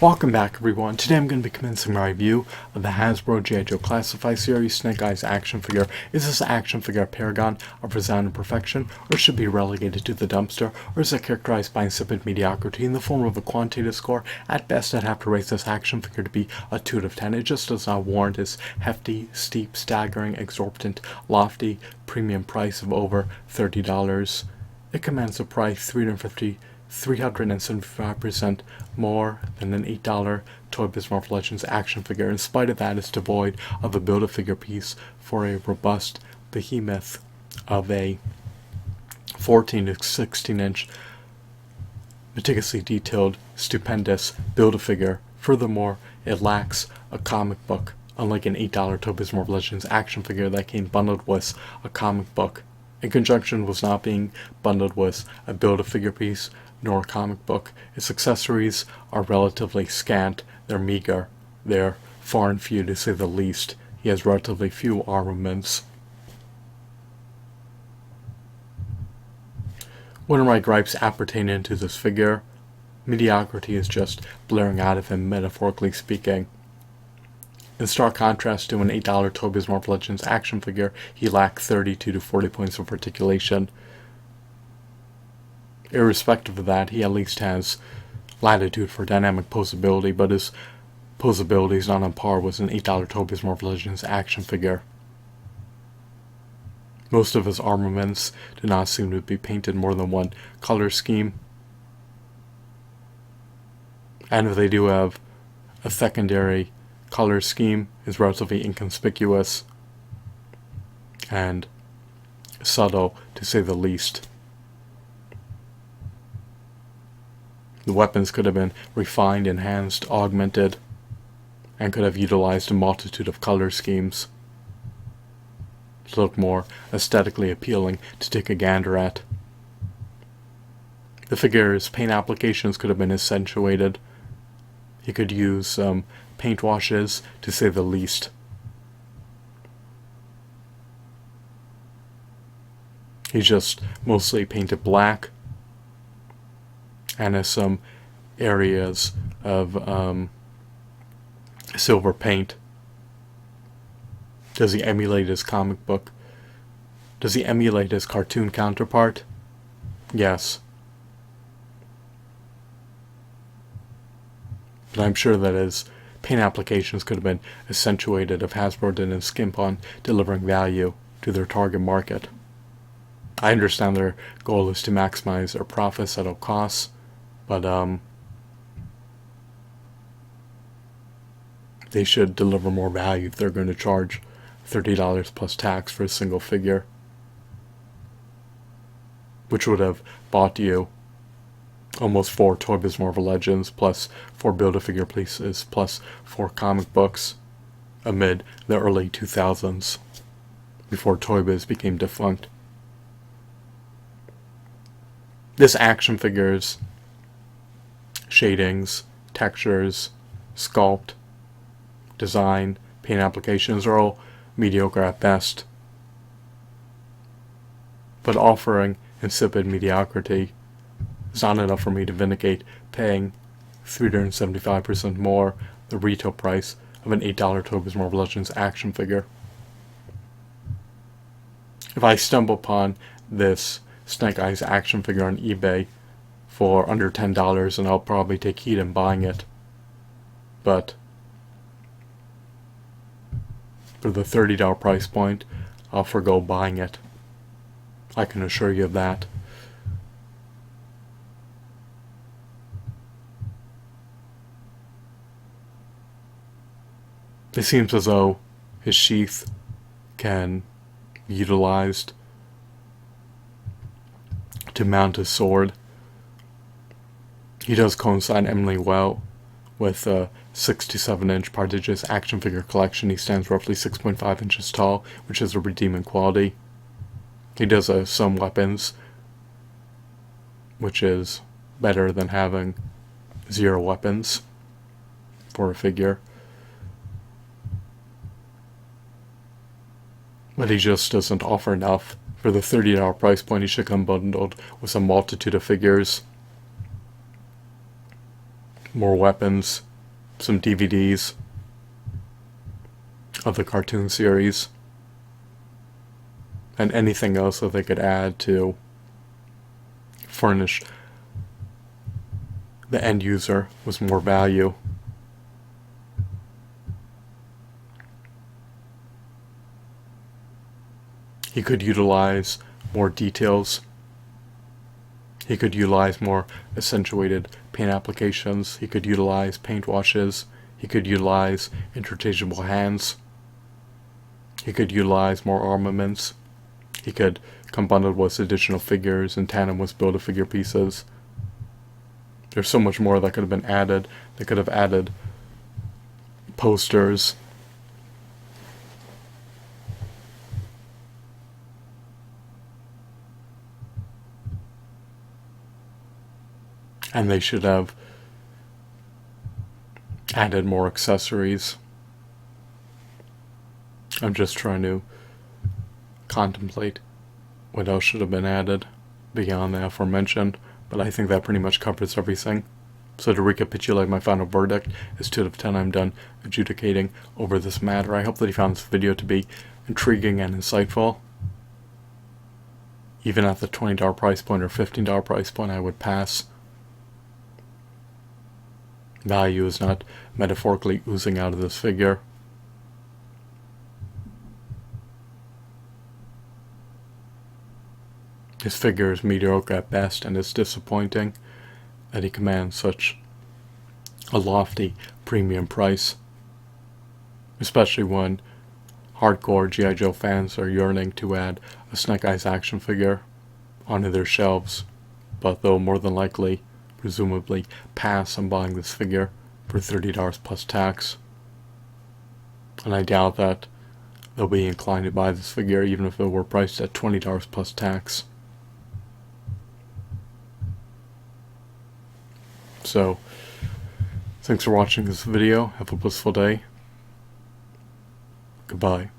Welcome back everyone. Today I'm going to be commencing my review of the Hasbro G.I. Classify series Snake Eyes action figure. Is this action figure a paragon of resounding perfection, or should be relegated to the dumpster, or is it characterized by insipid mediocrity in the form of a quantitative score? At best I'd have to rate this action figure to be a 2 out of 10. It just does not warrant its hefty, steep, staggering, exorbitant, lofty, premium price of over $30. It commands a price 375% more than an $8 Toy Biz Marvel Legends action figure. In spite of that, it's devoid of a Build-A-Figure piece for a robust behemoth of a 14 to 16 inch meticulously detailed, stupendous Build-A-Figure. Furthermore, it lacks a comic book, unlike an $8 Toy Biz Marvel Legends action figure that came bundled with a comic book. In conjunction with not being bundled with a Build-A-Figure piece nor a comic book, its accessories are relatively scant, they're meager, they're far and few to say the least. He has relatively few armaments. One of my gripes appertaining to this figure, mediocrity is just blaring out of him, metaphorically speaking. In stark contrast to an $8 Toy Biz Marvel Legends action figure, he lacked 32 to 40 points of articulation. Irrespective of that, he at least has latitude for dynamic posability, but his posability is not on par with an $8 Toy Biz Marvel Legends action figure. Most of his armaments do not seem to be painted more than one color scheme, and if they do have a secondary color scheme, is relatively inconspicuous and subtle, to say the least. The weapons could have been refined, enhanced, augmented, and could have utilized a multitude of color schemes to look more aesthetically appealing to take a gander at. The figure's paint applications could have been accentuated. He could use paint washes, to say the least. He's just mostly painted black, and has some areas of silver paint. Does he emulate his comic book? Does he emulate his cartoon counterpart? Yes. But I'm sure that his paint applications could have been accentuated if Hasbro didn't skimp on delivering value to their target market. I understand their goal is to maximize their profits at all costs, but they should deliver more value if they're going to charge $30 plus tax for a single figure, which would have bought you almost 4 Toy Biz Marvel Legends, plus 4 Build-A-Figure pieces, plus 4 comic books amid the early 2000s, before Toy Biz became defunct. This action figure's shadings, textures, sculpt, design, paint applications are all mediocre at best, but offering insipid mediocrity is not enough for me to vindicate paying 375% more the retail price of an $8 Toy Biz Marvel Legends action figure. If I stumble upon this Snake Eyes action figure on eBay for under $10, then I'll probably take heed in buying it. But for the $30 price point, I'll forgo buying it. I can assure you of that. It seems as though his sheath can be utilized to mount his sword. He does coincide eminently well with a 6 to 7 inch prodigious action figure collection. He stands roughly 6.5 inches tall, which is a redeeming quality. He does some weapons, which is better than having 0 weapons for a figure. But he just doesn't offer enough. For the $30 price point, he should come bundled with a multitude of figures, more weapons, some DVDs of the cartoon series, and anything else that they could add to furnish the end user with more value. He could utilize more details. He could utilize more accentuated paint applications. He could utilize paint washes. He could utilize interchangeable hands. He could utilize more armaments. He could come bundled with additional figures in tandem with Build-A-Figure pieces. There's so much more that could have been added. They could have added posters. And they should have added more accessories. I'm just trying to contemplate what else should have been added beyond the aforementioned, but I think that pretty much covers everything. So to recapitulate, my final verdict is 2 out of 10. I'm done adjudicating over this matter. I hope that you found this video to be intriguing and insightful. Even at the $20 price point or $15 price point, I would pass. Value is not metaphorically oozing out of this figure. His figure is mediocre at best, and it's disappointing that he commands such a lofty premium price, especially when hardcore G.I. Joe fans are yearning to add a Snake Eyes action figure onto their shelves, but they'll more than likely, presumably, pass on buying this figure for $30 plus tax. And I doubt that they'll be inclined to buy this figure even if it were priced at $20 plus tax. So, thanks for watching this video. Have a blissful day. Goodbye.